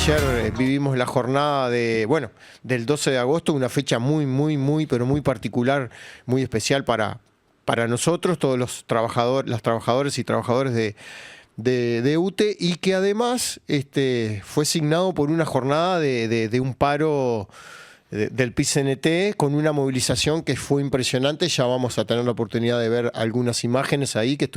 ayer vivimos la jornada del 12 de agosto, una fecha pero muy particular, muy especial para nosotros, todos los trabajadores y trabajadores de UTE, y que además fue signado por una jornada de un paro del PIT-CNT con una movilización que fue impresionante. Ya vamos a tener la oportunidad de ver algunas imágenes ahí que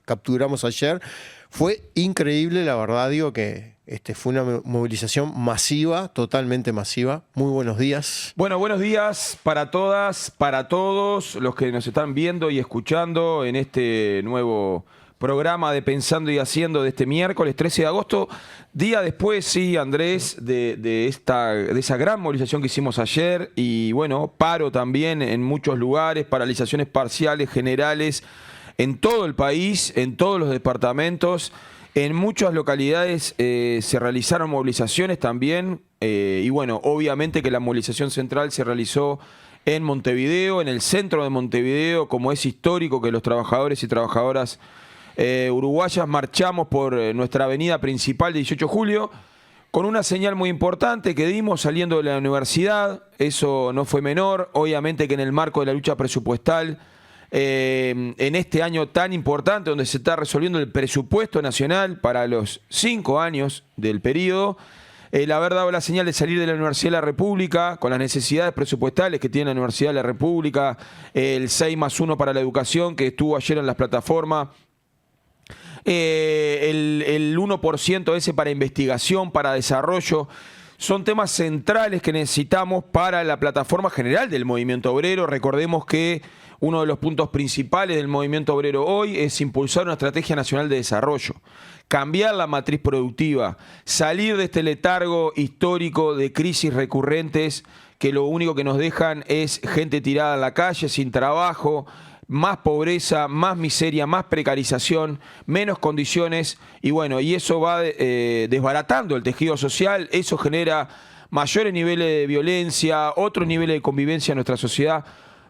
capturamos ayer. Fue increíble, la verdad, digo que fue una movilización masiva, totalmente masiva. Muy buenos días. Bueno, buenos días para todas, para todos los que nos están viendo y escuchando en este nuevo programa de Pensando y Haciendo de este miércoles 13 de agosto, día después, sí, Andrés, de esa gran movilización que hicimos ayer, y bueno, paro también en muchos lugares, paralizaciones parciales, generales, en todo el país, en todos los departamentos, en muchas localidades se realizaron movilizaciones también, y bueno, obviamente que la movilización central se realizó en Montevideo, en el centro de Montevideo, como es histórico que los trabajadores y trabajadoras uruguayas marchamos por nuestra avenida principal de 18 de julio, con una señal muy importante que dimos saliendo de la universidad. Eso no fue menor, obviamente que en el marco de la lucha presupuestal, en este año tan importante donde se está resolviendo el presupuesto nacional para los 5 años del periodo, el haber dado la señal de salir de la Universidad de la República con las necesidades presupuestales que tiene la Universidad de la República, el 6+1 para la educación que estuvo ayer en las plataformas, el 1% ese para investigación, para desarrollo, son temas centrales que necesitamos para la plataforma general del movimiento obrero. Recordemos que uno de los puntos principales del movimiento obrero hoy es impulsar una estrategia nacional de desarrollo, cambiar la matriz productiva, salir de este letargo histórico de crisis recurrentes que lo único que nos dejan es gente tirada en la calle, sin trabajo, más pobreza, más miseria, más precarización, menos condiciones, y bueno, y eso va desbaratando el tejido social, eso genera mayores niveles de violencia, otros niveles de convivencia en nuestra sociedad.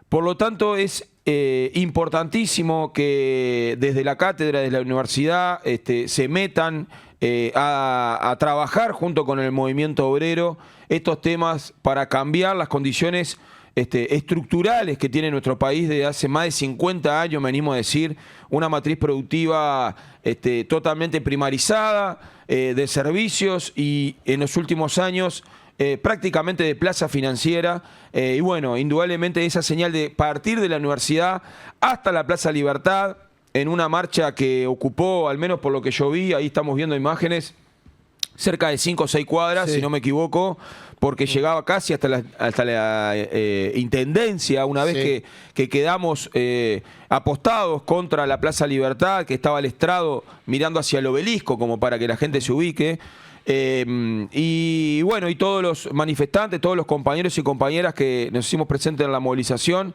Por lo tanto, es importantísimo que desde la cátedra, desde la universidad, se metan a trabajar junto con el movimiento obrero estos temas para cambiar las condiciones estructurales que tiene nuestro país desde hace más de 50 años, me animo a decir, una matriz productiva totalmente primarizada, de servicios, y en los últimos años prácticamente de plaza financiera, y bueno, indudablemente esa señal de partir de la universidad hasta la Plaza Libertad, en una marcha que ocupó, al menos por lo que yo vi, ahí estamos viendo imágenes, cerca de 5 o 6 cuadras, sí, si no me equivoco, porque llegaba casi hasta la Intendencia, una vez sí, que quedamos apostados contra la Plaza Libertad, que estaba al estrado mirando hacia el obelisco, como para que la gente se ubique. Y bueno, y todos los manifestantes, todos los compañeros y compañeras que nos hicimos presentes en la movilización,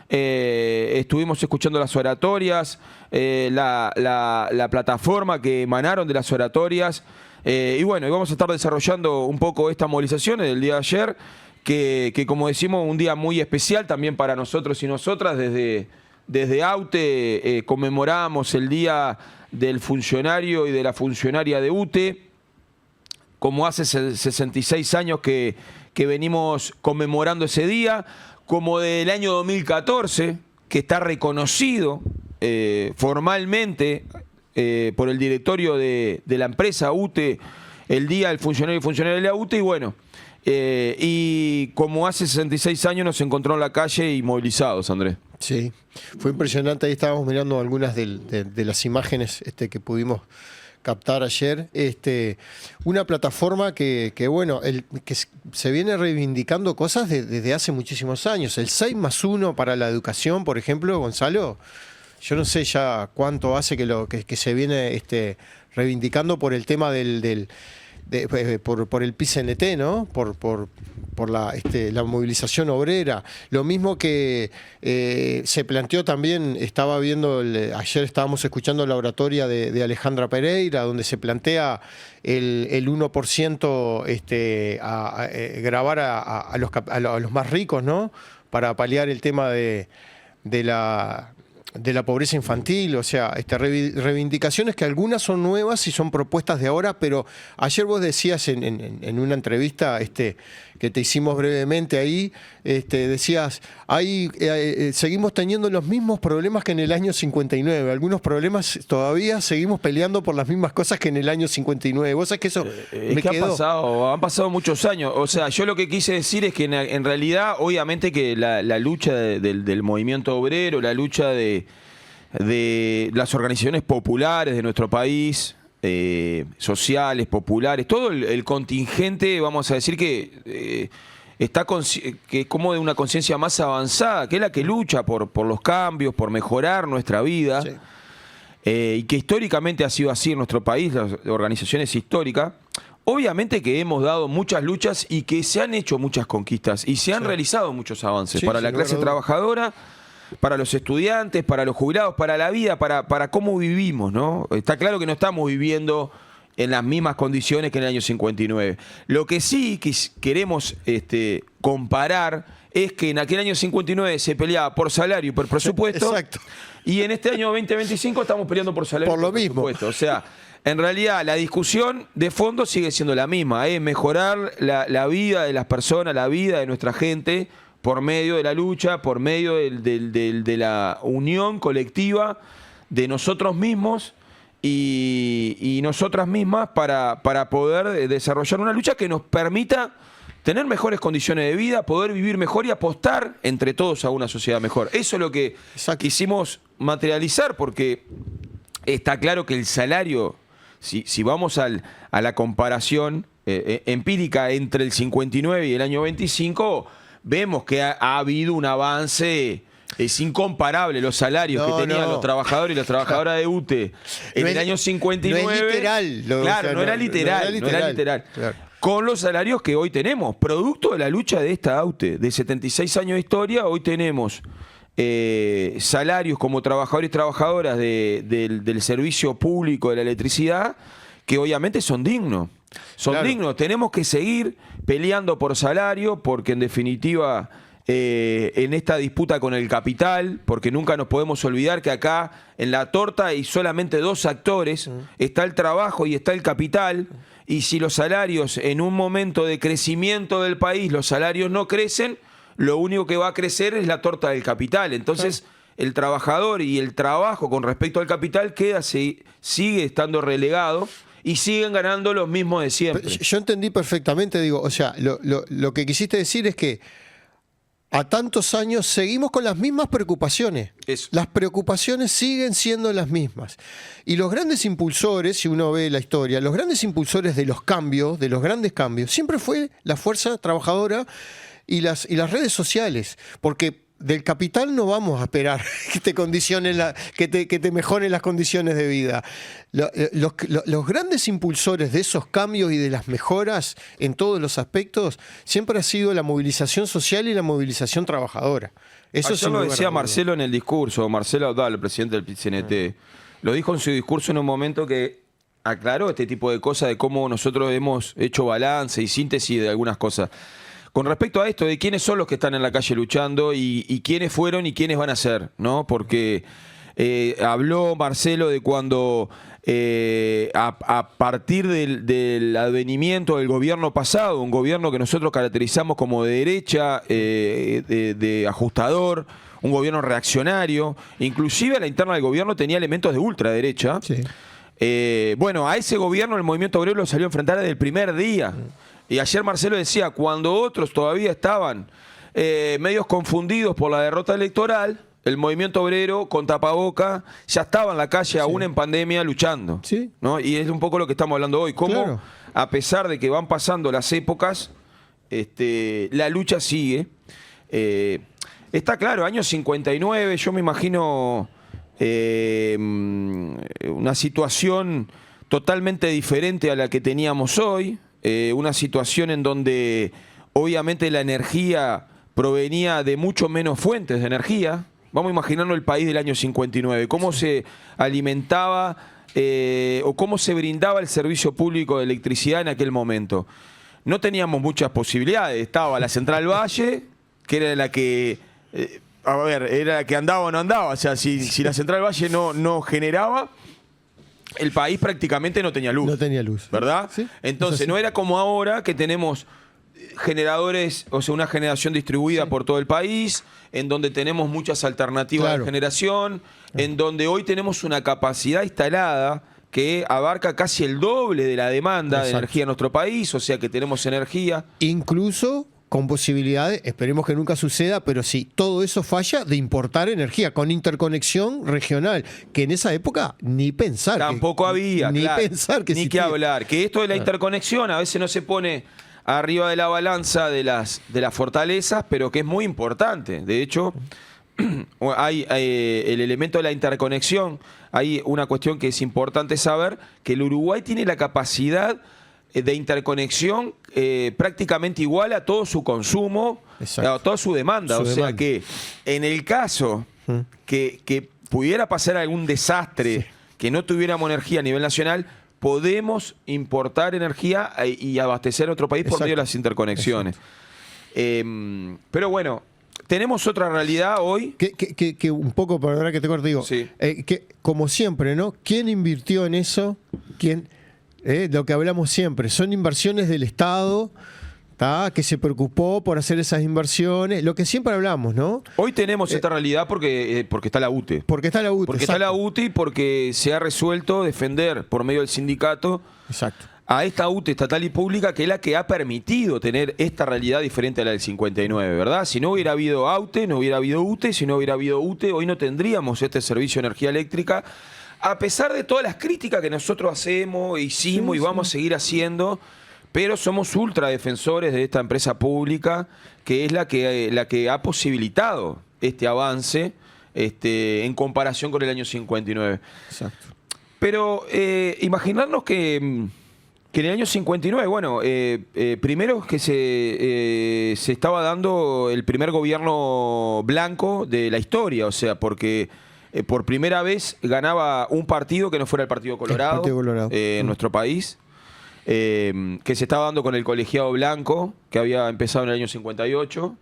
estuvimos escuchando las oratorias, la plataforma que emanaron de las oratorias, y bueno, y vamos a estar desarrollando un poco esta movilización del día de ayer, que como decimos, un día muy especial también para nosotros y nosotras. Desde AUTE conmemoramos el Día del Funcionario y de la Funcionaria de UTE, como hace 66 años que venimos conmemorando ese día, como del año 2014, que está reconocido formalmente por el directorio de la empresa UTE, el Día del Funcionario y Funcionaria de la UTE, y bueno, y como hace 66 años nos encontró en la calle y movilizados, Andrés. Sí, fue impresionante. Ahí estábamos mirando algunas de las imágenes que pudimos captar ayer, una plataforma que bueno, que se viene reivindicando cosas desde hace muchísimos años. El 6+1 para la educación, por ejemplo, Gonzalo, yo no sé ya cuánto hace que se viene reivindicando por el tema por el PIT-CNT, ¿no? Por la movilización obrera. Lo mismo que se planteó también, estaba viendo, ayer estábamos escuchando la oratoria de Alejandra Pereira, donde se plantea el 1% grabar a los más ricos, ¿no? Para paliar el tema de la la pobreza infantil, o sea, reivindicaciones que algunas son nuevas y son propuestas de ahora, pero ayer vos decías en una entrevista que te hicimos brevemente ahí, decías, seguimos teniendo los mismos problemas que en el año 59, algunos problemas todavía seguimos peleando por las mismas cosas que en el año 59. ¿Vos sabés que eso me quedó? Han pasado muchos años, o sea, yo lo que quise decir es que en realidad, obviamente que la lucha del movimiento obrero, la lucha de las organizaciones populares de nuestro país, sociales, populares, todo el contingente, vamos a decir que que es como de una conciencia más avanzada, que es la que lucha por los cambios, por mejorar nuestra vida, sí. Y que históricamente ha sido así en nuestro país, las organizaciones históricas. Obviamente que hemos dado muchas luchas y que se han hecho muchas conquistas y se han realizado muchos avances para la clase trabajadora, para los estudiantes, para los jubilados, para la vida, para cómo vivimos, ¿no? Está claro que no estamos viviendo en las mismas condiciones que en el año 59. Lo que sí queremos comparar es que en aquel año 59 se peleaba por salario y por presupuesto. Exacto. Y en este año 2025 estamos peleando por salario por lo mismo. Presupuesto. O sea, en realidad la discusión de fondo sigue siendo la misma, es mejorar la vida de las personas, la vida de nuestra gente, por medio de la lucha, por medio de la unión colectiva de nosotros mismos y nosotras mismas para poder desarrollar una lucha que nos permita tener mejores condiciones de vida, poder vivir mejor y apostar entre todos a una sociedad mejor. Eso es lo que quisimos materializar, porque está claro que el salario, si vamos a la comparación empírica entre el 59 y el año 25, vemos que ha habido un avance. Es incomparable los salarios que tenían los trabajadores y las trabajadoras de UTE en el año 59. No es literal. Claro, no era literal. Claro. Con los salarios que hoy tenemos, producto de la lucha de esta UTE, de 76 años de historia, hoy tenemos salarios como trabajadores y trabajadoras del servicio público de la electricidad, que obviamente son dignos. Son dignos. Tenemos que seguir peleando por salario, porque en definitiva, en esta disputa con el capital, porque nunca nos podemos olvidar que acá en la torta hay solamente dos actores, está el trabajo y está el capital, y si los salarios en un momento de crecimiento del país, los salarios no crecen, lo único que va a crecer es la torta del capital. Entonces, el trabajador y el trabajo con respecto al capital sigue estando relegado y siguen ganando los mismos de siempre. Yo entendí perfectamente, digo, o sea, lo que quisiste decir es que a tantos años seguimos con las mismas preocupaciones. Eso. Las preocupaciones siguen siendo las mismas. Y los grandes impulsores, si uno ve la historia, los grandes impulsores de los cambios, de los grandes cambios, siempre fue la fuerza trabajadora y las redes sociales. Porque del capital no vamos a esperar que te condicionen que te mejoren las condiciones de vida. Los grandes impulsores de esos cambios y de las mejoras en todos los aspectos siempre ha sido la movilización social y la movilización trabajadora. Eso lo decía Marcelo en el discurso, Marcelo Audal, el presidente del PIT-CNT. Lo dijo en su discurso en un momento que aclaró este tipo de cosas, de cómo nosotros hemos hecho balance y síntesis de algunas cosas. Con respecto a esto de quiénes son los que están en la calle luchando y quiénes fueron y quiénes van a ser, ¿no? Porque habló Marcelo de cuando a partir del advenimiento del gobierno pasado, un gobierno que nosotros caracterizamos como de derecha, de ajustador, un gobierno reaccionario, inclusive a la interna del gobierno tenía elementos de ultraderecha. Sí. Bueno, a ese gobierno el movimiento obrero lo salió a enfrentar desde el primer día. Y ayer Marcelo decía, cuando otros todavía estaban medios confundidos por la derrota electoral, el movimiento obrero con tapaboca ya estaba en la calle, aún en pandemia, luchando. Sí. ¿No? Y es un poco lo que estamos hablando hoy. Cómo, a pesar de que van pasando las épocas, la lucha sigue. Está claro, año 59, yo me imagino una situación totalmente diferente a la que teníamos hoy. Una situación en donde obviamente la energía provenía de mucho menos fuentes de energía. Vamos a imaginarnos el país del año 59, cómo se alimentaba o cómo se brindaba el servicio público de electricidad en aquel momento. No teníamos muchas posibilidades. Estaba la Central Valle, que era la que a ver, era que andaba o no andaba. O sea, si la Central Valle no generaba, el país prácticamente no tenía luz. No tenía luz. ¿Verdad? Sí, entonces, no era como ahora que tenemos generadores, o sea, una generación distribuida por todo el país, en donde tenemos muchas alternativas de generación, en donde hoy tenemos una capacidad instalada que abarca casi el doble de la demanda de energía en nuestro país, o sea que tenemos energía. Incluso con posibilidades, esperemos que nunca suceda, pero si todo eso falla, de importar energía con interconexión regional, que en esa época ni pensar. Tampoco había, ni claro, pensar que ni que hablar. Que esto de la interconexión a veces no se pone arriba de la balanza de las fortalezas, pero que es muy importante. De hecho, hay el elemento de la interconexión. Hay una cuestión que es importante saber, que el Uruguay tiene la capacidad de interconexión prácticamente igual a todo su consumo, a toda su demanda. O sea que en el caso que pudiera pasar algún desastre, que no tuviéramos energía a nivel nacional, podemos importar energía y abastecer a otro país por medio de las interconexiones. Pero bueno, tenemos otra realidad hoy. Que un poco, perdona que te corte, digo, que como siempre, ¿no? ¿Quién invirtió en eso? ¿Quién? Lo que hablamos siempre, son inversiones del Estado, que se preocupó por hacer esas inversiones, lo que siempre hablamos, ¿no? Hoy tenemos esta realidad porque está la UTE. Porque está la UTE. Porque está la UTE y porque se ha resuelto defender por medio del sindicato a esta UTE estatal y pública, que es la que ha permitido tener esta realidad diferente a la del 59, ¿verdad? Si no hubiera habido AUTE, no hubiera habido UTE, si no hubiera habido UTE, hoy no tendríamos este servicio de energía eléctrica, a pesar de todas las críticas que nosotros hacemos, hicimos y vamos a seguir haciendo, pero somos ultra defensores de esta empresa pública, que es la que ha posibilitado este avance en comparación con el año 59. Exacto. Pero imaginarnos que en el año 59, bueno, primero que se estaba dando el primer gobierno blanco de la historia, o sea, porque por primera vez ganaba un partido que no fuera el Partido Colorado, en nuestro país, que se estaba dando con el colegiado blanco, que había empezado en el año 58.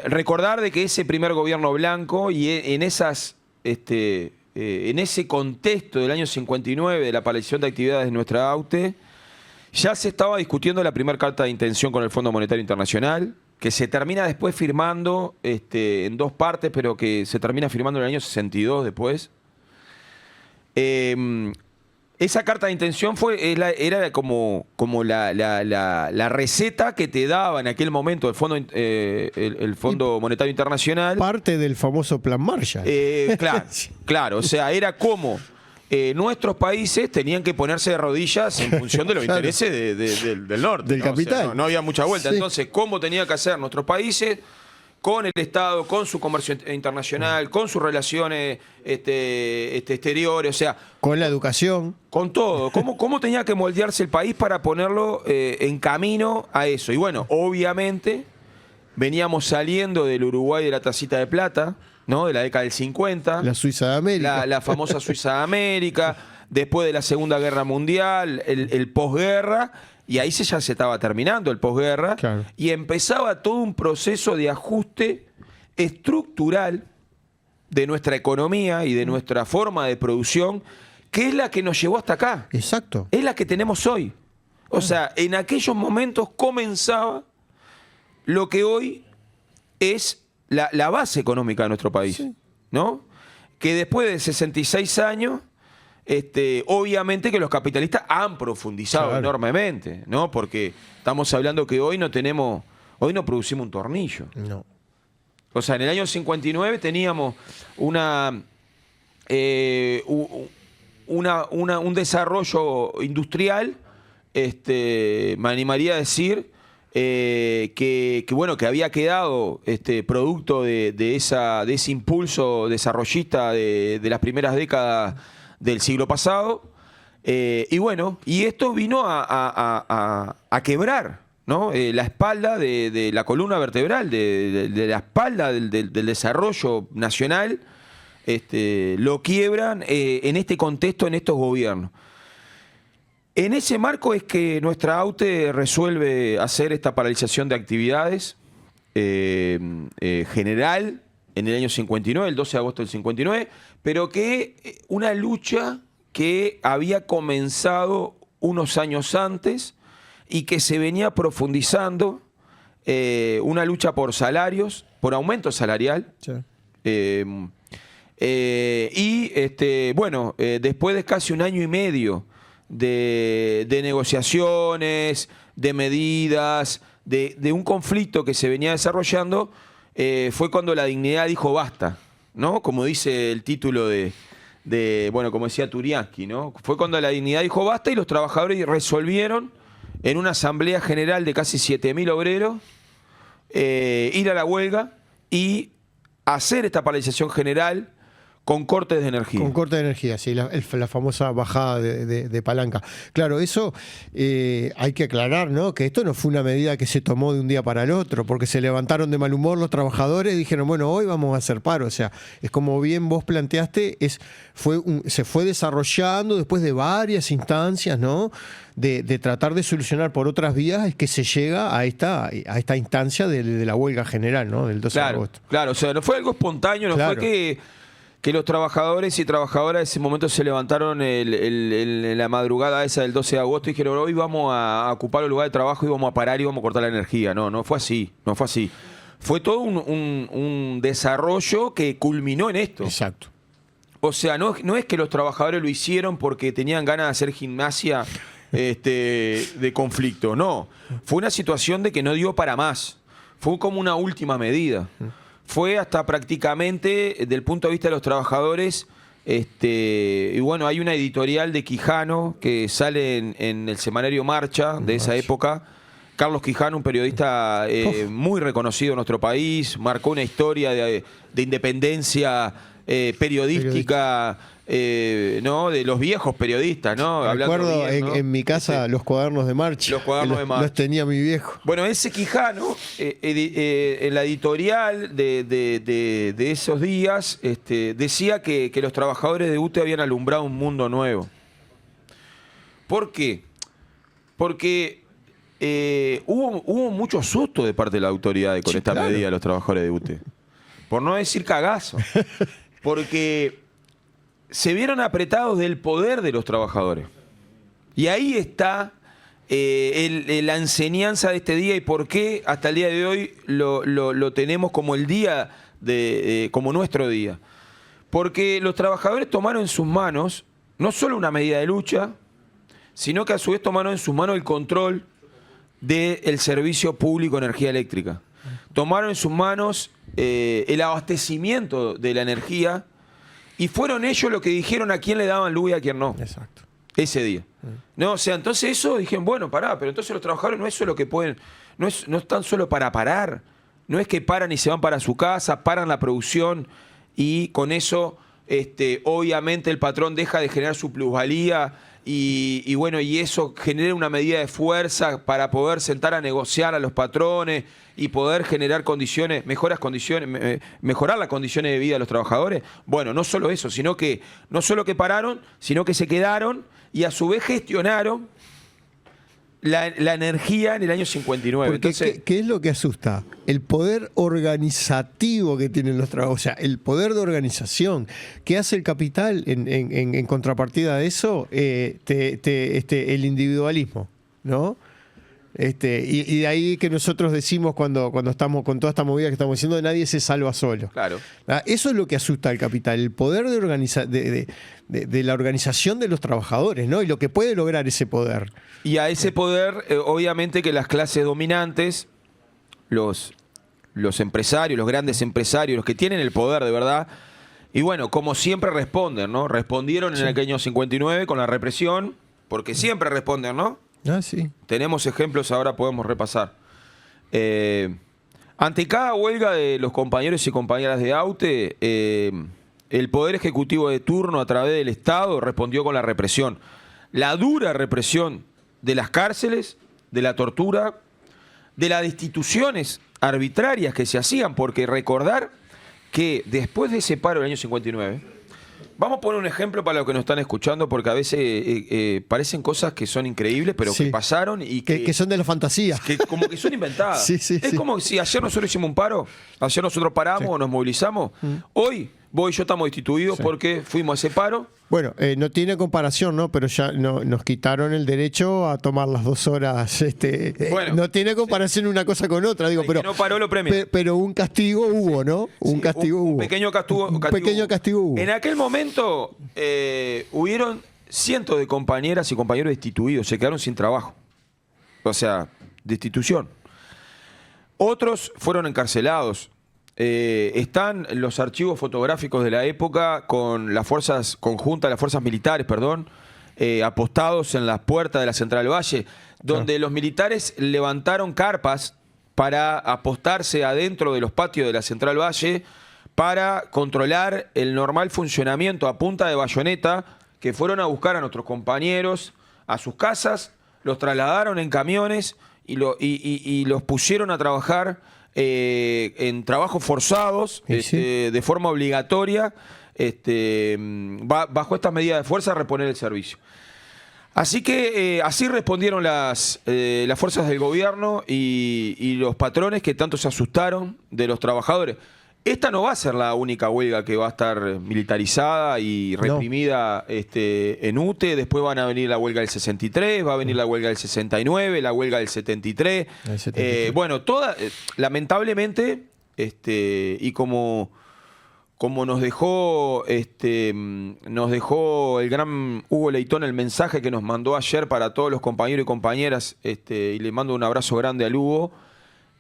Recordar de que ese primer gobierno blanco y en ese contexto del año 59 de la paralización de actividades de nuestra AUTE, ya se estaba discutiendo la primera carta de intención con el Fondo Monetario Internacional, que se termina después firmando en dos partes, pero que se termina firmando en el año 62 después. Esa carta de intención era como la receta que te daba en aquel momento el Fondo Monetario Internacional. Parte del famoso Plan Marshall. Claro, o sea, era como nuestros países tenían que ponerse de rodillas en función de los intereses del norte. Del capital. O sea, no había mucha vuelta. Entonces, ¿cómo tenía que hacer nuestros países? Con el Estado, con su comercio internacional, con sus relaciones exteriores, o sea... Con la educación. Con todo. ¿Cómo tenía que moldearse el país para ponerlo en camino a eso? Y bueno, obviamente, veníamos saliendo del Uruguay de la tacita de plata, ¿no? De la década del 50. La Suiza de América. La famosa Suiza de América. Después de la Segunda Guerra Mundial, el posguerra... Y ahí ya se estaba terminando el posguerra, y empezaba todo un proceso de ajuste estructural de nuestra economía y de nuestra forma de producción, que es la que nos llevó hasta acá. Exacto. Es la que tenemos hoy. O sea, en aquellos momentos comenzaba lo que hoy es la base económica de nuestro país, ¿no? Que después de 66 años... obviamente que los capitalistas han profundizado enormemente, ¿no? Porque estamos hablando que hoy no producimos un tornillo. No. O sea, en el año 59 teníamos un desarrollo industrial, me animaría a decir, que había quedado producto de ese impulso desarrollista de las primeras décadas del siglo pasado, y esto vino a quebrar, ¿no? La espalda de la columna vertebral, de la espalda del desarrollo nacional, lo quiebran en este contexto, en estos gobiernos. En ese marco es que nuestra AUTE resuelve hacer esta paralización de actividades, general en el año 59, el 12 de agosto del 59, pero que una lucha que había comenzado unos años antes y que se venía profundizando, una lucha por salarios, por aumento salarial. Sí. Después de casi un año y medio de negociaciones, de medidas, de un conflicto que se venía desarrollando, fue cuando la dignidad dijo basta, ¿no? Como dice el título como decía Turiansky, ¿no? Fue cuando la dignidad dijo basta y los trabajadores resolvieron en una asamblea general de casi 7.000 obreros ir a la huelga y hacer esta paralización general con cortes de energía. Con corte de energía, sí, la famosa bajada de palanca. Claro, eso hay que aclarar, ¿no? Que esto no fue una medida que se tomó de un día para el otro, porque se levantaron de mal humor los trabajadores y dijeron, bueno, hoy vamos a hacer paro. O sea, es como bien vos planteaste, se fue desarrollando después de varias instancias, ¿no? De tratar de solucionar por otras vías, es que se llega a esta instancia de la huelga general, ¿no? Del 12 de agosto. Claro, o sea, no fue algo espontáneo, no fue que los trabajadores y trabajadoras en ese momento se levantaron en la madrugada esa del 12 de agosto y dijeron, hoy vamos a ocupar el lugar de trabajo y vamos a parar y vamos a cortar la energía. No fue así, no fue así. Fue todo un desarrollo que culminó en esto. Exacto. O sea, no es que los trabajadores lo hicieron porque tenían ganas de hacer gimnasia de conflicto, no. Fue una situación de que no dio para más. Fue como una última medida. Fue hasta prácticamente, desde el punto de vista de los trabajadores, y bueno, hay una editorial de Quijano que sale en el semanario Marcha de esa época. Carlos Quijano, un periodista muy reconocido en nuestro país, marcó una historia de independencia periodística, ¿no? De los viejos periodistas, ¿no? Recuerdo bien, ¿no? en mi casa los cuadernos de March. Los cuadernos de March. Los tenía mi viejo. Bueno, ese Quijano, en la editorial de esos días, decía que los trabajadores de UTE habían alumbrado un mundo nuevo. ¿Por qué? Porque hubo mucho susto de parte de la autoridad con esta medida de los trabajadores de UTE. Por no decir cagazo. Porque se vieron apretados del poder de los trabajadores. Y ahí está la enseñanza de este día y por qué hasta el día de hoy lo tenemos como el día, como nuestro día. Porque los trabajadores tomaron en sus manos no solo una medida de lucha, sino que a su vez tomaron en sus manos el control del servicio público de energía eléctrica. Tomaron en sus manos el abastecimiento de la energía y fueron ellos los que dijeron a quién le daban luz y a quién no. Exacto. Ese día. No, o sea, entonces eso dijeron, bueno, pará, pero entonces los trabajadores no es solo que pueden, no están solo para parar, no es que paran y se van para su casa, paran la producción y con eso obviamente el patrón deja de generar su plusvalía y bueno, y eso genera una medida de fuerza para poder sentar a negociar a los patrones y poder generar condiciones, mejorar las condiciones de vida de los trabajadores. Bueno, no solo eso, sino que no solo que pararon, sino que se quedaron y a su vez gestionaron la energía en el año 59. Porque, entonces, ¿qué es lo que asusta? El poder organizativo que tienen los trabajadores, o sea, el poder de organización. ¿Qué hace el capital en contrapartida de eso? El individualismo, ¿no? Y de ahí que nosotros decimos cuando estamos con toda esta movida que estamos diciendo, nadie se salva solo. Claro. Eso es lo que asusta al capital, el poder de la organización de los trabajadores, ¿no? Y lo que puede lograr ese poder. Y a ese poder, obviamente que las clases dominantes, los empresarios, los grandes empresarios, los que tienen el poder de verdad, y bueno, como siempre responden, ¿no? Respondieron en aquel año 59 con la represión, porque siempre responden, ¿no? Ah, sí. Tenemos ejemplos, ahora podemos repasar. Ante cada huelga de los compañeros y compañeras de AUTE, el Poder Ejecutivo de turno a través del Estado respondió con la represión. La dura represión de las cárceles, de la tortura, de las destituciones arbitrarias que se hacían, porque recordar que después de ese paro del año 59, Vamos a poner un ejemplo para los que nos están escuchando, porque a veces parecen cosas que son increíbles, pero Sí. que pasaron y Que son de la fantasía. que como que son inventadas. Sí, sí, es sí. como si ayer nosotros hicimos un paro, ayer nosotros paramos o nos movilizamos. Hoy vos y yo estamos destituidos porque fuimos a ese paro. Bueno, no tiene comparación, ¿no? Pero ya nos quitaron el derecho a tomar las 2 horas. Bueno, no tiene comparación una cosa con otra, digo, El pero que no paró lo premia. pero un castigo hubo, ¿no? Un Sí, castigo un hubo. pequeño castigo, Un pequeño castigo hubo. En aquel momento hubieron cientos de compañeras y compañeros destituidos, se quedaron sin trabajo. O sea, destitución. Otros fueron encarcelados. Están los archivos fotográficos de la época con las fuerzas conjuntas, las fuerzas militares, perdón, apostados en las puertas de la Central Valle, donde los militares levantaron carpas para apostarse adentro de los patios de la Central Valle para controlar el normal funcionamiento a punta de bayoneta, que fueron a buscar a nuestros compañeros a sus casas, los trasladaron en camiones y los pusieron a trabajar en trabajos forzados, de forma obligatoria, bajo estas medidas de fuerza, a reponer el servicio. Así que así respondieron las fuerzas del gobierno y los patrones que tanto se asustaron de los trabajadores. Esta no va a ser la única huelga que va a estar militarizada y reprimida en UTE. Después van a venir la huelga del 63, va a venir la huelga del 69, la huelga del 73. Bueno, lamentablemente, y como nos dejó el gran Hugo Leitón el mensaje que nos mandó ayer para todos los compañeros y compañeras, y le mando un abrazo grande al Hugo.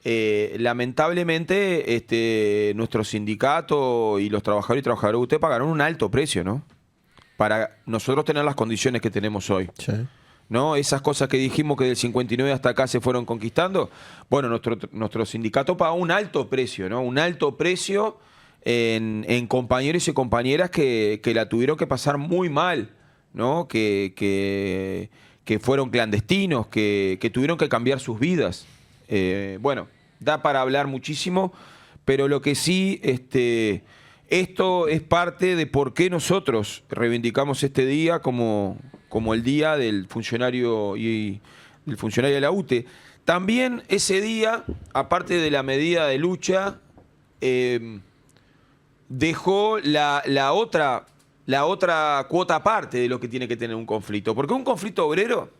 Lamentablemente nuestro sindicato y los trabajadores y trabajadoras de UTE pagaron un alto precio, ¿no? Para nosotros tener las condiciones que tenemos hoy. Sí. ¿No? Esas cosas que dijimos que del 59 hasta acá se fueron conquistando. Bueno, nuestro sindicato pagó un alto precio, ¿no? Un alto precio en compañeros y compañeras que la tuvieron que pasar muy mal, ¿no? Que fueron clandestinos, que tuvieron que cambiar sus vidas. Bueno, da para hablar muchísimo, pero lo que sí, esto es parte de por qué nosotros reivindicamos este día como el día del funcionario y del funcionario de la UTE. También ese día, aparte de la medida de lucha, dejó la otra cuota aparte de lo que tiene que tener un conflicto. Porque un conflicto obrero,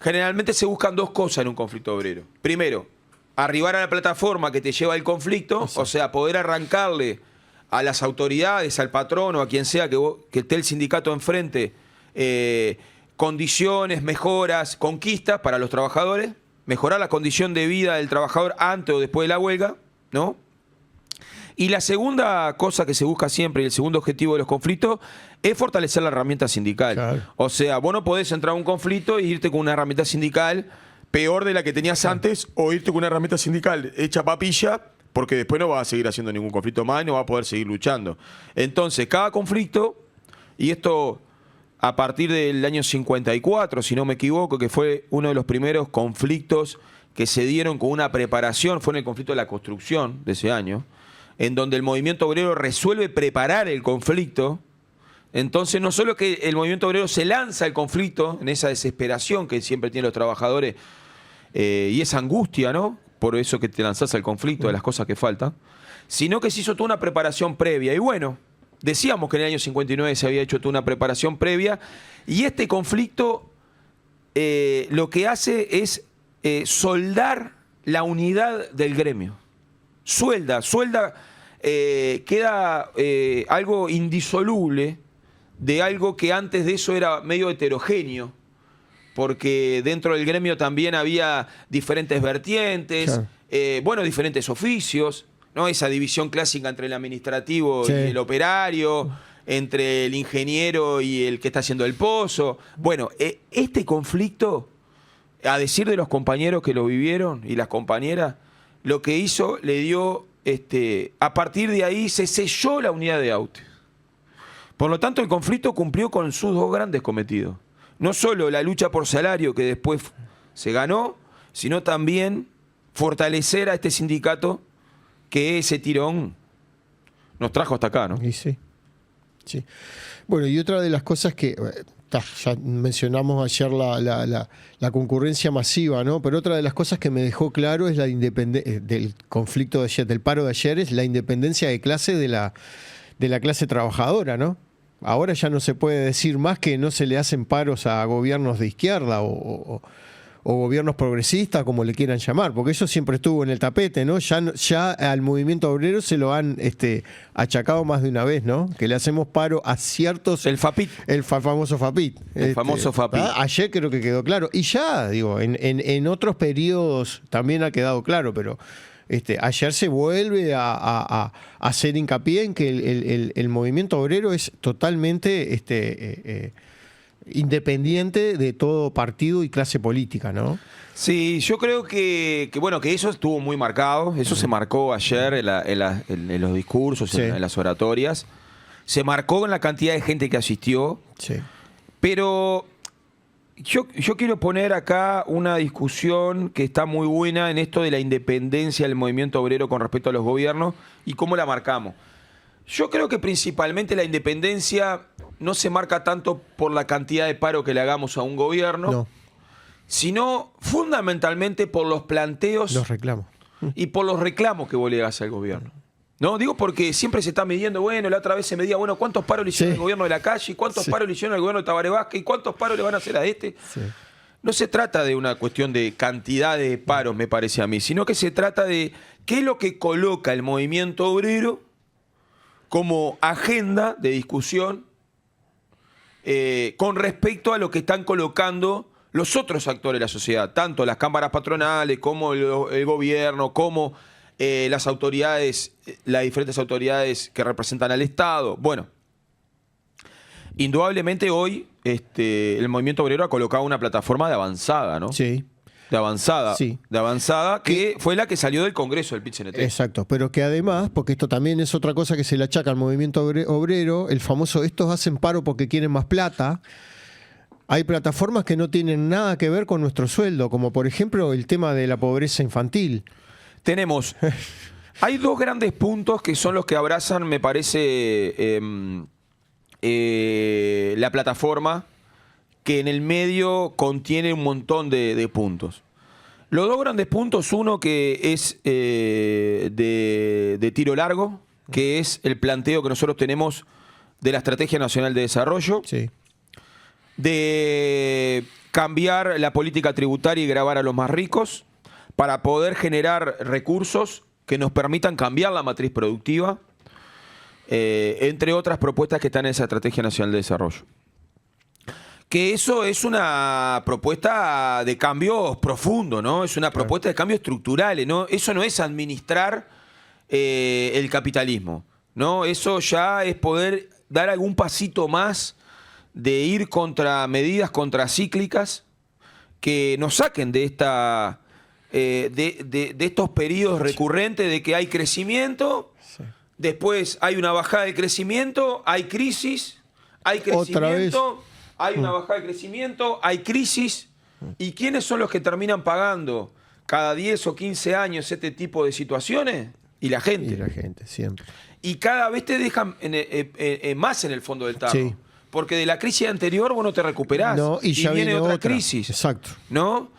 generalmente se buscan 2 cosas en un conflicto obrero. Primero, arribar a la plataforma que te lleva el conflicto, o sea, poder arrancarle a las autoridades, al patrón o a quien sea que esté el sindicato enfrente, condiciones, mejoras, conquistas para los trabajadores, mejorar la condición de vida del trabajador antes o después de la huelga, ¿no? Y la segunda cosa que se busca siempre, y el segundo objetivo de los conflictos, es fortalecer la herramienta sindical. Claro. O sea, vos no podés entrar a un conflicto e irte con una herramienta sindical peor de la que tenías antes, o irte con una herramienta sindical hecha papilla, porque después no vas a seguir haciendo ningún conflicto más y no vas a poder seguir luchando. Entonces, cada conflicto, y esto a partir del año 54, si no me equivoco, que fue uno de los primeros conflictos que se dieron con una preparación, fue en el conflicto de la construcción de ese año, en donde el movimiento obrero resuelve preparar el conflicto. Entonces, no solo que el movimiento obrero se lanza al conflicto, en esa desesperación que siempre tienen los trabajadores, y esa angustia, ¿no? Por eso que te lanzás al conflicto, de las cosas que faltan, sino que se hizo toda una preparación previa. Y bueno, decíamos que en el año 59 se había hecho toda una preparación previa, y este conflicto lo que hace es soldar la unidad del gremio. Suelda, queda algo indisoluble de algo que antes de eso era medio heterogéneo, porque dentro del gremio también había diferentes vertientes, claro. Diferentes oficios, ¿no? Esa división clásica entre el administrativo y el operario, entre el ingeniero y el que está haciendo el pozo. Bueno, este conflicto, a decir de los compañeros que lo vivieron y las compañeras, lo que hizo, le dio, a partir de ahí se selló la unidad de AUTE. Por lo tanto, el conflicto cumplió con sus 2 grandes cometidos. No solo la lucha por salario, que después se ganó, sino también fortalecer a este sindicato que ese tirón nos trajo hasta acá, ¿no? Y sí. Sí. Bueno, y otra de las cosas que ya mencionamos ayer la concurrencia masiva, ¿no? Pero otra de las cosas que me dejó claro es la independencia del conflicto de ayer, del paro de ayer, es la independencia de clase de la clase trabajadora, ¿no? Ahora ya no se puede decir más que no se le hacen paros a gobiernos de izquierda o gobiernos progresistas, como le quieran llamar, porque eso siempre estuvo en el tapete, ¿no? Ya al movimiento obrero se lo han achacado más de una vez, ¿no? Que le hacemos paro a ciertos... El FAPIT. El famoso FAPIT. El famoso FAPIT. Ayer creo que quedó claro. Y ya, digo, en otros periodos también ha quedado claro, pero ayer se vuelve a hacer hincapié en que el movimiento obrero es totalmente... independiente de todo partido y clase política, ¿no? Sí, yo creo que bueno, que eso estuvo muy marcado, eso se marcó ayer en los discursos, Sí. en las oratorias, se marcó en la cantidad de gente que asistió, Sí. pero yo quiero poner acá una discusión que está muy buena en esto de la independencia del movimiento obrero con respecto a los gobiernos y cómo la marcamos. Yo creo que principalmente la independencia no se marca tanto por la cantidad de paro que le hagamos a un gobierno, No, sino fundamentalmente por los planteos los reclamos. y por los reclamos que vos le hagas al gobierno. ¿No? Digo porque siempre se está midiendo, bueno, la otra vez se medía, bueno, ¿cuántos paros le hicieron Sí. al gobierno de la calle? ¿Cuántos Sí. paros le hicieron al gobierno de Tabaré Vázquez? ¿Y cuántos paros le van a hacer a este? Sí. No se trata de una cuestión de cantidad de paros, me parece a mí, sino que se trata de qué es lo que coloca el movimiento obrero como agenda de discusión con respecto a lo que están colocando los otros actores de la sociedad, tanto las cámaras patronales como el gobierno, como las autoridades, las diferentes autoridades que representan al Estado. Bueno, indudablemente hoy el movimiento obrero ha colocado una plataforma de avanzada, ¿no? Sí, De avanzada, Sí. de avanzada, que fue la que salió del Congreso del PIT-CNT. exacto. Pero que además, porque esto también es otra cosa que se le achaca al movimiento obrero, el famoso estos hacen paro porque quieren más plata. Hay plataformas que no tienen nada que ver con nuestro sueldo, como por ejemplo el tema de la pobreza infantil. Hay dos grandes puntos que son los que abrazan, me parece, la plataforma, que en el medio contiene un montón de puntos. Los dos grandes puntos, uno que es de tiro largo, que es el planteo que nosotros tenemos de la Estrategia Nacional de Desarrollo, Sí, de cambiar la política tributaria y gravar a los más ricos para poder generar recursos que nos permitan cambiar la matriz productiva, entre otras propuestas que están en esa Estrategia Nacional de Desarrollo. Que eso es una propuesta de cambios profundos, ¿no? Es una propuesta de cambios estructurales, ¿no? Eso no es administrar el capitalismo, ¿no? Eso ya es poder dar algún pasito más de ir contra medidas contracíclicas que nos saquen de esta de estos periodos recurrentes de que hay crecimiento, sí. después hay una bajada de crecimiento, hay crisis, hay Otra vez. crecimiento, hay una bajada de crecimiento, hay crisis. ¿Y quiénes son los que terminan pagando cada 10 o 15 años este tipo de situaciones? Y la gente. Y la gente, siempre. Y cada vez te dejan más en el fondo del tarro. Sí. Porque de la crisis anterior vos no te recuperás. No, y ya viene viene otra otra. crisis. Exacto. ¿No?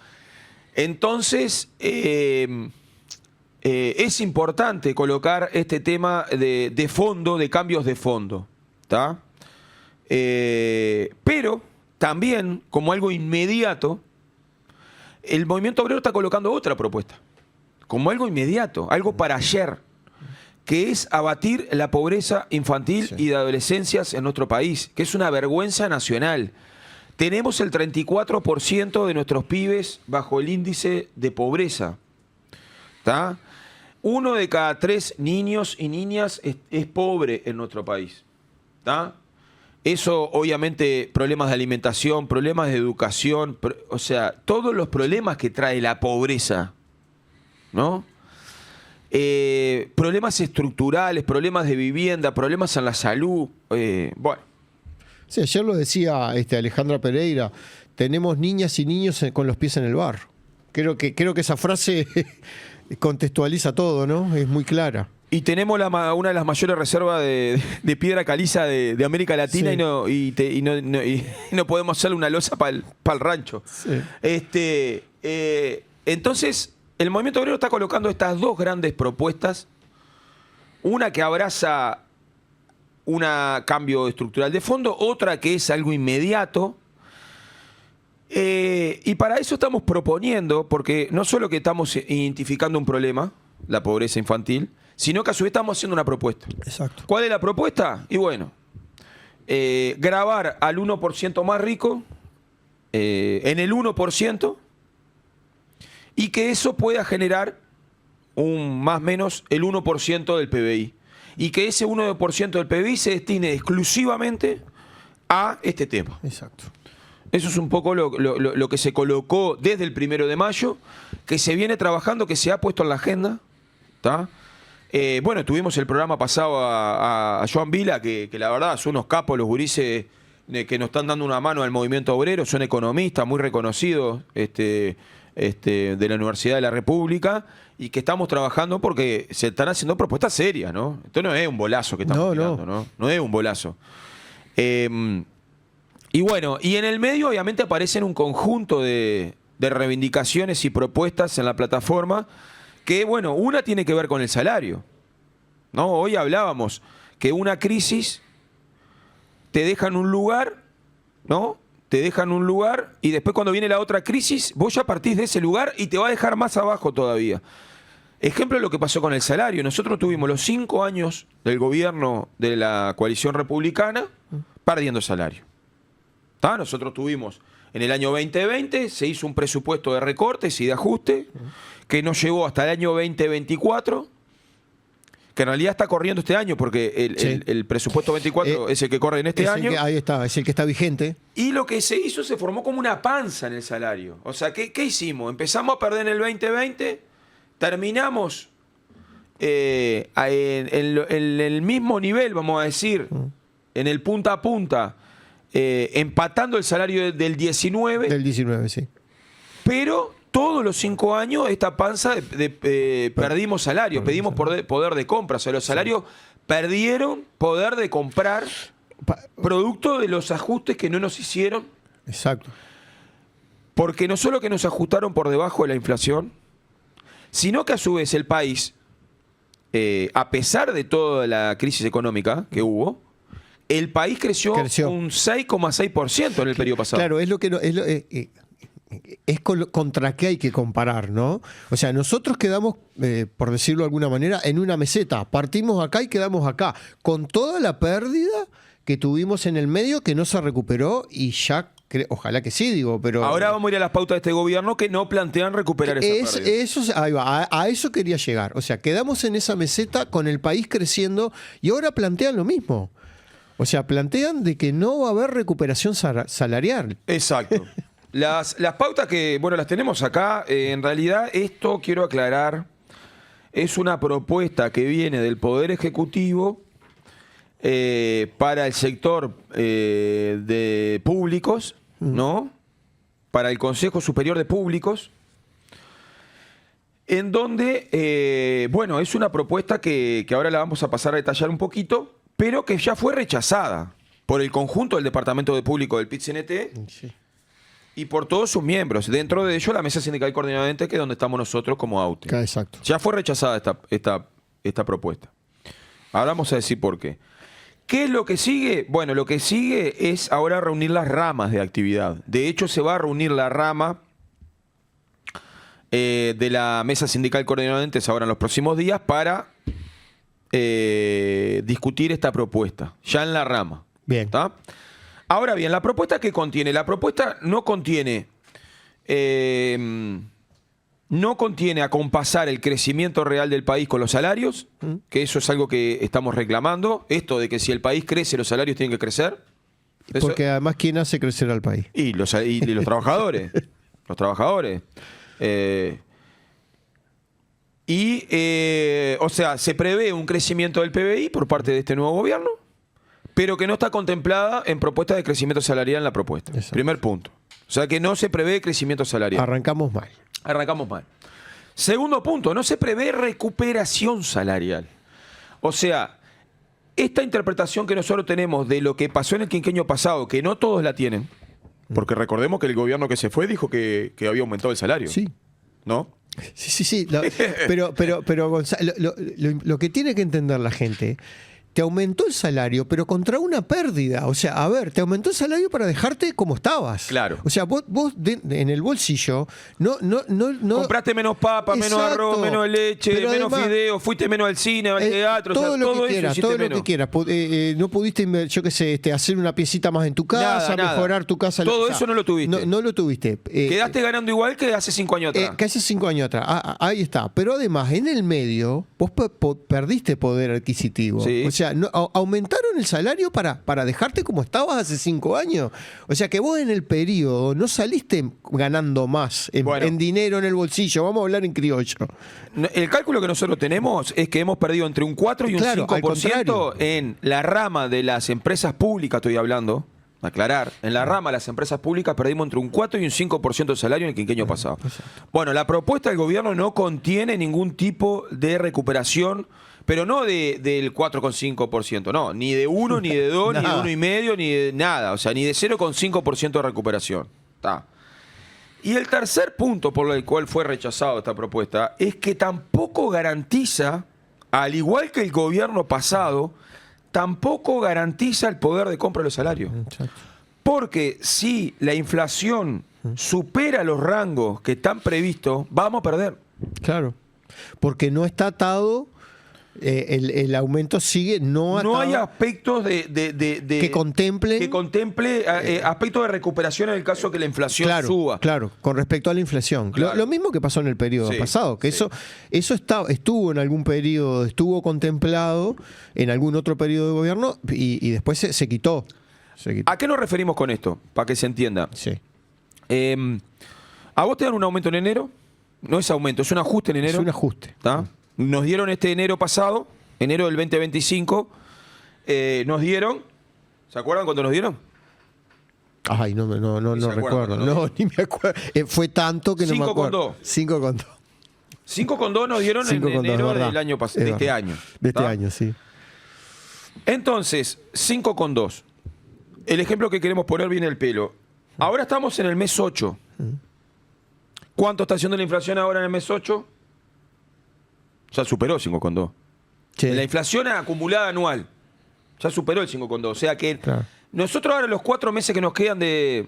Entonces, es importante colocar este tema de fondo, de cambios de fondo. ¿Tá? Pero también, como algo inmediato, el movimiento obrero está colocando otra propuesta. Como algo inmediato, algo para ayer, que es abatir la pobreza infantil Sí. y de adolescencias en nuestro país, que es una vergüenza nacional. Tenemos el 34% de nuestros pibes bajo el índice de pobreza. ¿Tá? 1 de cada 3 niños y niñas es pobre en nuestro país. ¿Tá? Eso, obviamente, problemas de alimentación, problemas de educación, o sea, todos los problemas que trae la pobreza, ¿no? Problemas estructurales, problemas de vivienda, problemas en la salud, bueno. Sí, ayer lo decía Alejandra Pereira, tenemos niñas y niños con los pies en el barro. Creo que esa frase contextualiza todo, ¿no? Es muy clara. Y tenemos una de las mayores reservas de piedra caliza de América Latina, sí. y no podemos hacerle una losa para el rancho. Sí. Entonces, el movimiento obrero está colocando estas dos grandes propuestas. Una que abraza un cambio estructural de fondo, otra que es algo inmediato. Y para eso estamos proponiendo, porque no solo que estamos identificando un problema, la pobreza infantil, sino que a su vez estamos haciendo una propuesta. Exacto. ¿Cuál es la propuesta? Y bueno, gravar al 1% más rico en el 1%, y que eso pueda generar más o menos el 1% del PBI. Y que ese 1% del PBI se destine exclusivamente a este tema. Exacto. Eso es un poco lo que se colocó desde el 1 de mayo, que se viene trabajando, que se ha puesto en la agenda. ¿Tá? Bueno, tuvimos el programa pasado a Joan Vila, que la verdad son unos capos los gurises que nos están dando una mano al movimiento obrero, son economistas muy reconocidos de la Universidad de la República, y que estamos trabajando porque se están haciendo propuestas serias, ¿no? Esto no es un bolazo que estamos tirando, ¿no? No es un bolazo. Y bueno, y en el medio obviamente aparecen un conjunto de reivindicaciones y propuestas en la plataforma que, bueno, una tiene que ver con el salario, ¿no? Hoy hablábamos que una crisis te deja en un lugar, ¿no? Te deja en un lugar y después cuando viene la otra crisis, vos ya partís de ese lugar y te va a dejar más abajo todavía. Ejemplo de lo que pasó con el salario. Nosotros tuvimos los 5 años del gobierno de la coalición republicana perdiendo salario. ¿Tá? Nosotros tuvimos en el año 2020, se hizo un presupuesto de recortes y de ajuste que nos llevó hasta el año 2024, que en realidad está corriendo este año porque el presupuesto 24 es el que corre en este año. Ahí está, es el que está vigente. Y lo que se hizo, se formó como una panza en el salario. O sea, ¿qué hicimos? Empezamos a perder en el 2020, terminamos en el mismo nivel, vamos a decir, en el punta a punta, empatando el salario del 19. Del 19, sí. Pero todos los 5 años esta panza perdimos salario, pedimos poder de compra. O sea, los salarios perdieron poder de comprar producto de los ajustes que no nos hicieron. Exacto. Porque no solo que nos ajustaron por debajo de la inflación, sino que a su vez el país, a pesar de toda la crisis económica que hubo, el país creció un 6,6% en el periodo pasado. Claro, es lo que contra qué hay que comparar, ¿no? O sea, nosotros quedamos, por decirlo de alguna manera, en una meseta. Partimos acá y quedamos acá, con toda la pérdida que tuvimos en el medio, que no se recuperó, y ya, ojalá que sí, digo, pero... Ahora vamos a ir a las pautas de este gobierno que no plantean recuperar esa pérdida. Ahí va, a eso quería llegar. O sea, quedamos en esa meseta con el país creciendo y ahora plantean lo mismo. O sea, plantean de que no va a haber recuperación salarial. Exacto. Las pautas que, bueno, las tenemos acá. En realidad, esto, quiero aclarar, es una propuesta que viene del Poder Ejecutivo para el sector de públicos, ¿no? Para el Consejo Superior de Públicos, en donde, bueno, es una propuesta que ahora la vamos a pasar a detallar un poquito, pero que ya fue rechazada por el conjunto del Departamento de Público del PIT-CNT y por todos sus miembros. Dentro de ello, la Mesa Sindical Coordinadamente, que es donde estamos nosotros como AUTE. Exacto. Ya fue rechazada esta propuesta. Ahora vamos a decir por qué. ¿Qué es lo que sigue? Bueno, lo que sigue es ahora reunir las ramas de actividad. De hecho, se va a reunir la rama de la Mesa Sindical Coordinadamente ahora en los próximos días para discutir esta propuesta, ya en la rama. Bien. ¿Tá? Ahora bien, la propuesta que contiene, la propuesta no contiene acompasar el crecimiento real del país con los salarios, que eso es algo que estamos reclamando, esto de que si el país crece, los salarios tienen que crecer. Eso, porque además, ¿quién hace crecer al país? Y los trabajadores. Los trabajadores. O sea, se prevé un crecimiento del PBI por parte de este nuevo gobierno, pero que no está contemplada en propuesta de crecimiento salarial en la propuesta. Exacto. Primer punto. O sea, que no se prevé crecimiento salarial. Arrancamos mal. Segundo punto, no se prevé recuperación salarial. O sea, esta interpretación que nosotros tenemos de lo que pasó en el quinquenio pasado, que no todos la tienen, porque recordemos que el gobierno que se fue dijo que había aumentado el salario. Sí. ¿No? Sí. Pero Gonzalo, lo que tiene que entender la gente, te aumentó el salario, pero contra una pérdida. O sea, a ver, te aumentó el salario para dejarte como estabas. Claro. O sea, vos en el bolsillo no compraste menos papa, menos arroz, menos leche, menos además, fideos, fuiste menos al cine, al teatro, todo lo que quieras, todo menos. lo que quieras. No pudiste, yo qué sé, hacer una piecita más en tu casa, Nada. mejorar tu casa. Todo eso no lo tuviste. No lo tuviste. Quedaste ganando igual que hace 5 años atrás. Que hace 5 años atrás. Ahí está. Pero además, en el medio, vos perdiste poder adquisitivo. Sí. O sea, aumentaron el salario para dejarte como estabas hace 5 años. O sea, que vos en el periodo no saliste ganando más en dinero en el bolsillo. Vamos a hablar en criollo. El cálculo que nosotros tenemos es que hemos perdido entre un 4 y un 5% en la rama de las empresas públicas, estoy hablando. Aclarar, en la rama de las empresas públicas perdimos entre un 4 y un 5% de salario en el quinquenio pasado. Bueno, la propuesta del gobierno no contiene ningún tipo de recuperación, pero no del 4,5%, no, ni de 1, ni de 2, ni de 1,5, ni de nada, o sea, ni de 0,5% de recuperación. Está. Y el tercer punto por el cual fue rechazada esta propuesta es que tampoco garantiza, al igual que el gobierno pasado, tampoco garantiza el poder de compra de los salarios. Exacto. Porque si la inflación supera los rangos que están previstos, vamos a perder. Claro, porque no está atado, el aumento sigue no atado. No hay aspectos que contemple aspectos de recuperación en el caso que la inflación suba. Claro, con respecto a la inflación. Claro. Lo mismo que pasó en el periodo pasado, que eso estuvo en algún periodo, estuvo contemplado en algún otro periodo de gobierno y después se quitó. ¿A qué nos referimos con esto? Para que se entienda. Sí. ¿A vos te dan un aumento en enero? No es aumento, es un ajuste en enero. Es un ajuste. ¿Está? Nos dieron este enero pasado, enero del 2025, nos dieron, ¿se acuerdan cuánto nos dieron? Ay, no recuerdo. No, ni me acuerdo. Fue tanto que no me acuerdo. 5,2. 5,2 nos dieron en enero del año pasado, de este año. De este año, sí. Entonces, 5,2. El ejemplo que queremos poner viene el pelo. Ahora estamos en el mes 8. ¿Cuánto está haciendo la inflación ahora en el mes 8? Ya superó 5,2. Sí. La inflación acumulada anual ya superó el 5,2. O sea que nosotros ahora los 4 meses que nos quedan del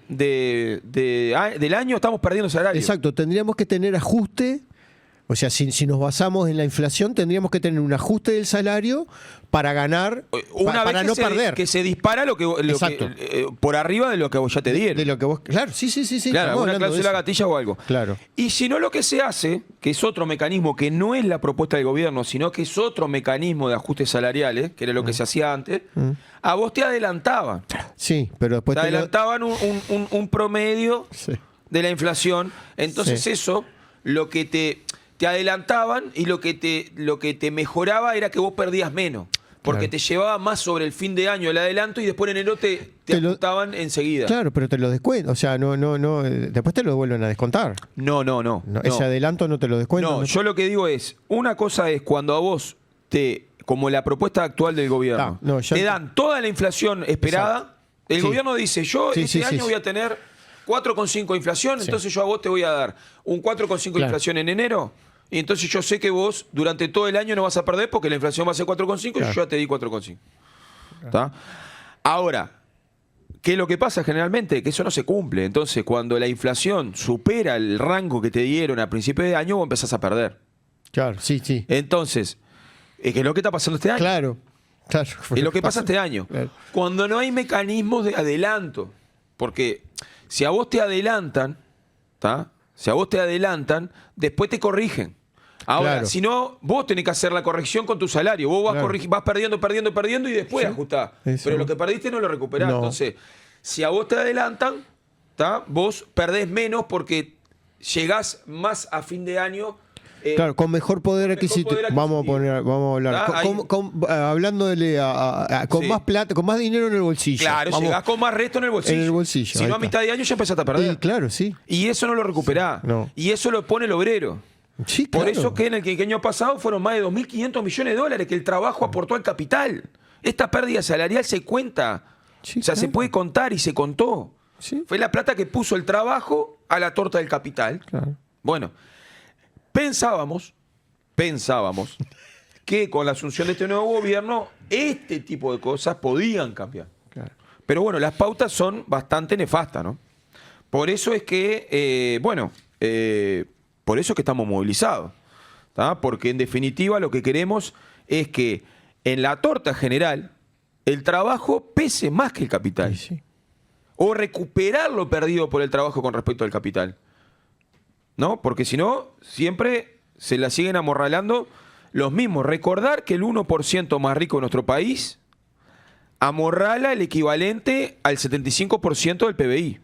año estamos perdiendo salario. Exacto, tendríamos que tener ajuste. O sea, si nos basamos en la inflación, tendríamos que tener un ajuste del salario para ganar, para no perder. Que se dispara por arriba de lo que vos ya te dieron. De lo que vos, claro, sí. Claro, una cláusula gatilla o algo. Claro. Y si no, lo que se hace, que es otro mecanismo que no es la propuesta del gobierno, sino que es otro mecanismo de ajustes salariales, que era lo que se hacía antes, a vos te adelantaban. Sí, pero después te adelantaban un promedio de la inflación. Entonces eso, lo que te adelantaban y lo que te mejoraba era que vos perdías menos. Porque te llevaba más sobre el fin de año el adelanto y después en enero te ajustaban enseguida. Claro, pero te lo descuentan. O sea, no, después te lo vuelven a descontar. No. Ese adelanto no te lo descuentan. No, yo lo que digo es, una cosa es cuando a vos como la propuesta actual del gobierno, te dan toda la inflación esperada. Exacto. El gobierno dice, yo este año voy a tener 4,5 de inflación, entonces yo a vos te voy a dar un 4,5 de inflación en enero. Y entonces yo sé que vos durante todo el año no vas a perder porque la inflación va a ser 4,5 y yo ya te di 4,5. ¿Está? Ahora, ¿qué es lo que pasa generalmente? Que eso no se cumple. Entonces, cuando la inflación supera el rango que te dieron a principio de año, vos empezás a perder. Claro, sí. Entonces, ¿qué es lo que está pasando este año? Claro. Es lo que pasa este año. Claro. Cuando no hay mecanismos de adelanto. Porque si a vos te adelantan, ¿está? Si a vos te adelantan, después te corrigen. Ahora, si no, vos tenés que hacer la corrección con tu salario. Vos vas perdiendo y después ajustás. Pero lo que perdiste no lo recuperás. No. Entonces, si a vos te adelantan, vos perdés menos porque llegás más a fin de año. Claro, con mejor poder adquisitivo. Vamos a hablar. Hablándole con más plata, con más dinero en el bolsillo. Claro, llegás con más resto en el bolsillo. En el bolsillo. Si no, a mitad de año ya empezaste a perder. Claro, sí. Y eso no lo recuperás. No. Y eso lo pone el obrero. Sí, Por claro. eso que en el quinquenio pasado fueron más de 2.500 millones de dólares que el trabajo aportó al capital. Esta pérdida salarial se cuenta. Sí, O sea, se claro. puede contar y se contó. Sí. Fue la plata que puso el trabajo a la torta del capital. Claro. Bueno, pensábamos que con la asunción de este nuevo gobierno, este tipo de cosas podían cambiar. Claro. Pero bueno, las pautas son bastante nefastas, ¿no? Por eso es que, por eso es que estamos movilizados. ¿Tá? Porque en definitiva lo que queremos es que en la torta general el trabajo pese más que el capital. Sí, sí. O recuperar lo perdido por el trabajo con respecto al capital. ¿No? Porque si no, siempre se la siguen amorralando los mismos. Recordar que el 1% más rico de nuestro país amorrala el equivalente al 75% del PBI.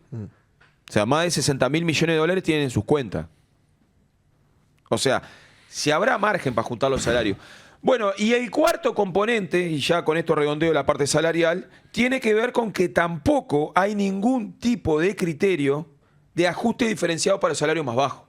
O sea, más de 60.000 millones de dólares tienen en sus cuentas. O sea, si habrá margen para juntar los salarios. Bueno, y el cuarto componente, y ya con esto redondeo la parte salarial, tiene que ver con que tampoco hay ningún tipo de criterio de ajuste diferenciado para el salario más bajo,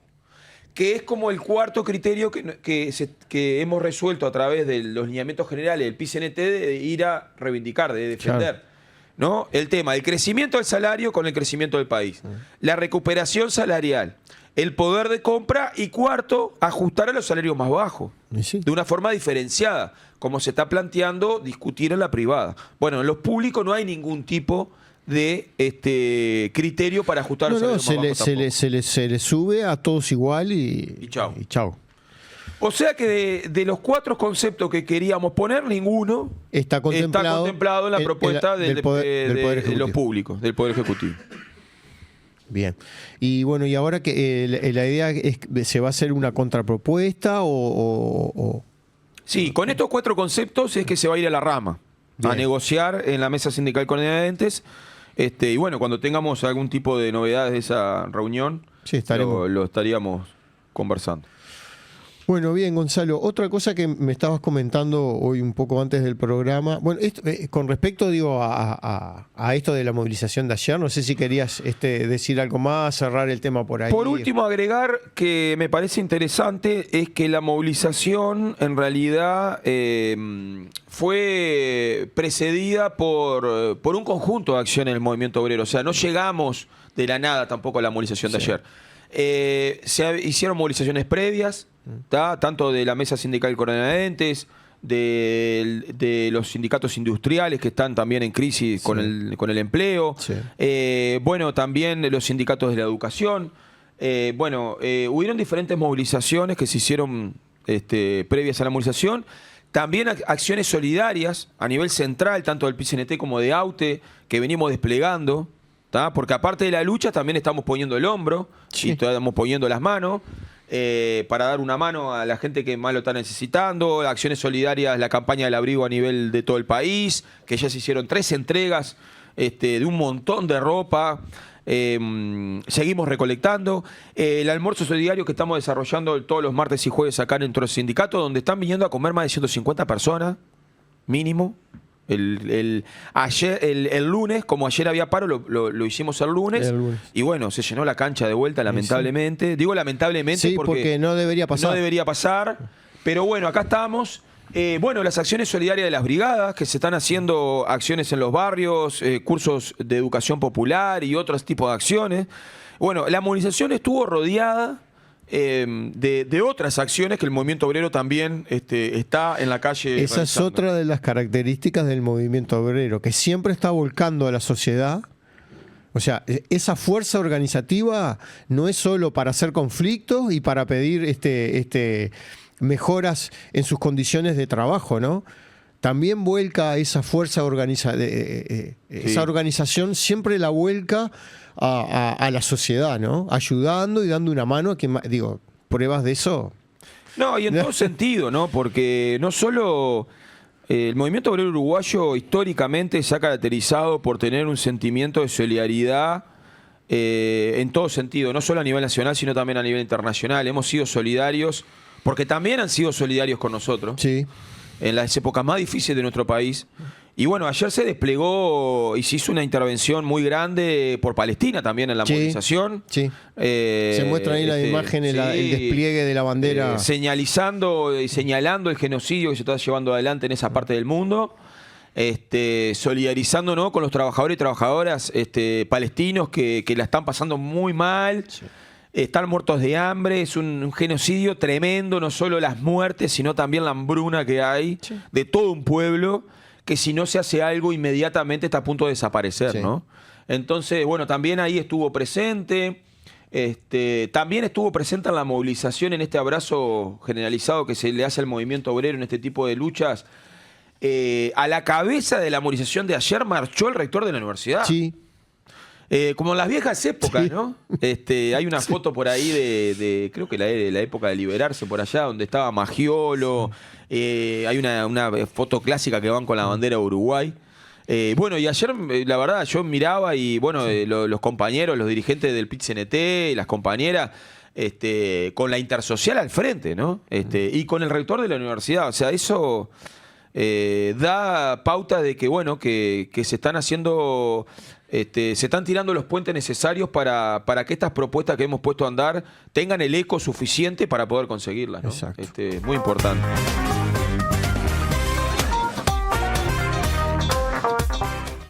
que es como el cuarto criterio que hemos resuelto a través de los lineamientos generales del PICNT de ir a reivindicar, de defender. Claro. ¿No? El tema, el crecimiento del salario con el crecimiento del país, la recuperación salarial, el poder de compra y cuarto, ajustar a los salarios más bajos, Y sí. de una forma diferenciada, como se está planteando discutir en la privada. Bueno, en los públicos no hay ningún tipo de criterio para ajustar No, los no, salarios más bajos tampoco. se le sube a todos igual y chau. Y chau. O sea que de los cuatro conceptos que queríamos poner, ninguno Está contemplado en la propuesta del Poder de los Ejecutivo. públicos, del Poder Ejecutivo. Bien. Y bueno, y ahora que la idea es que se va a hacer una contrapropuesta o- Sí, con estos cuatro conceptos es que se va a ir a la rama, Bien. a negociar en la mesa sindical con entes. Y bueno, cuando tengamos algún tipo de novedades de esa reunión, Sí, estaremos. lo estaríamos conversando. Bueno, bien, Gonzalo. Otra cosa que me estabas comentando hoy un poco antes del programa, bueno, esto, con respecto, digo, a esto de la movilización de ayer, no sé si querías decir algo más, cerrar el tema por ahí. Por último, agregar que me parece interesante es que la movilización en realidad fue precedida por un conjunto de acciones del movimiento obrero. O sea, no llegamos de la nada tampoco a la movilización de ayer. Se hicieron movilizaciones previas, ¿tá? Tanto de la mesa sindical Coronadentes, de los sindicatos industriales que están también en crisis con el empleo, bueno, también de los sindicatos de la educación. Hubieron diferentes movilizaciones que se hicieron previas a la movilización. También acciones solidarias a nivel central, tanto del PICNT como de AUTE, que venimos desplegando. ¿Tá? Porque aparte de la lucha también estamos poniendo el hombro y estamos poniendo las manos para dar una mano a la gente que más lo está necesitando. Acciones solidarias, la campaña del abrigo a nivel de todo el país, que ya se hicieron 3 entregas de un montón de ropa. Seguimos recolectando. El almuerzo solidario que estamos desarrollando todos los martes y jueves acá en nuestro sindicato, donde están viniendo a comer más de 150 personas, mínimo. El lunes, como ayer había paro, lo hicimos el lunes. Y bueno, se llenó la cancha de vuelta, lamentablemente. Digo lamentablemente porque no debería pasar. No debería pasar. Pero bueno, acá estamos. Las acciones solidarias de las brigadas, que se están haciendo acciones en los barrios, cursos de educación popular y otros tipos de acciones. Bueno, la movilización estuvo rodeada de otras acciones que el movimiento obrero también está en la calle. Esa es otra de las características del movimiento obrero, que siempre está volcando a la sociedad. O sea, esa fuerza organizativa no es solo para hacer conflictos y para pedir mejoras en sus condiciones de trabajo, ¿no? También vuelca esa fuerza esa organización siempre la vuelca a la sociedad, ¿no? Ayudando y dando una mano a quien, digo, pruebas de eso. No, y en todo sentido, ¿no? Porque no solo el movimiento obrero uruguayo históricamente se ha caracterizado por tener un sentimiento de solidaridad en todo sentido, no solo a nivel nacional, sino también a nivel internacional. Hemos sido solidarios, porque también han sido solidarios con nosotros. Sí. En las épocas más difíciles de nuestro país. Y bueno, ayer se desplegó y se hizo una intervención muy grande por Palestina también en la movilización. Sí. Se muestra ahí la imagen, el despliegue de la bandera. Señalizando y señalando el genocidio que se está llevando adelante en esa parte del mundo. Solidarizando, ¿no?, con los trabajadores y trabajadoras palestinos que la están pasando muy mal. Sí. Están muertos de hambre, es un genocidio tremendo, no solo las muertes, sino también la hambruna que hay de todo un pueblo, que si no se hace algo inmediatamente está a punto de desaparecer, ¿no? Entonces, bueno, también ahí estuvo presente, también estuvo presente en la movilización, en este abrazo generalizado que se le hace al movimiento obrero en este tipo de luchas. A la cabeza de la movilización de ayer marchó el rector de la universidad. Sí. Como en las viejas épocas, ¿no? Hay una foto por ahí creo que la época de Liberarse, por allá, donde estaba Maggiolo. Hay una foto clásica que van con la bandera de Uruguay. Bueno, y ayer, la verdad, yo miraba y, bueno, los compañeros, los dirigentes del PIT-CNT, las compañeras, con la intersocial al frente, ¿no? Y con el rector de la universidad. O sea, eso da pauta de que, bueno, que se están haciendo... se están tirando los puentes necesarios para que estas propuestas que hemos puesto a andar tengan el eco suficiente para poder conseguirlas, ¿no? Exacto. Muy importante.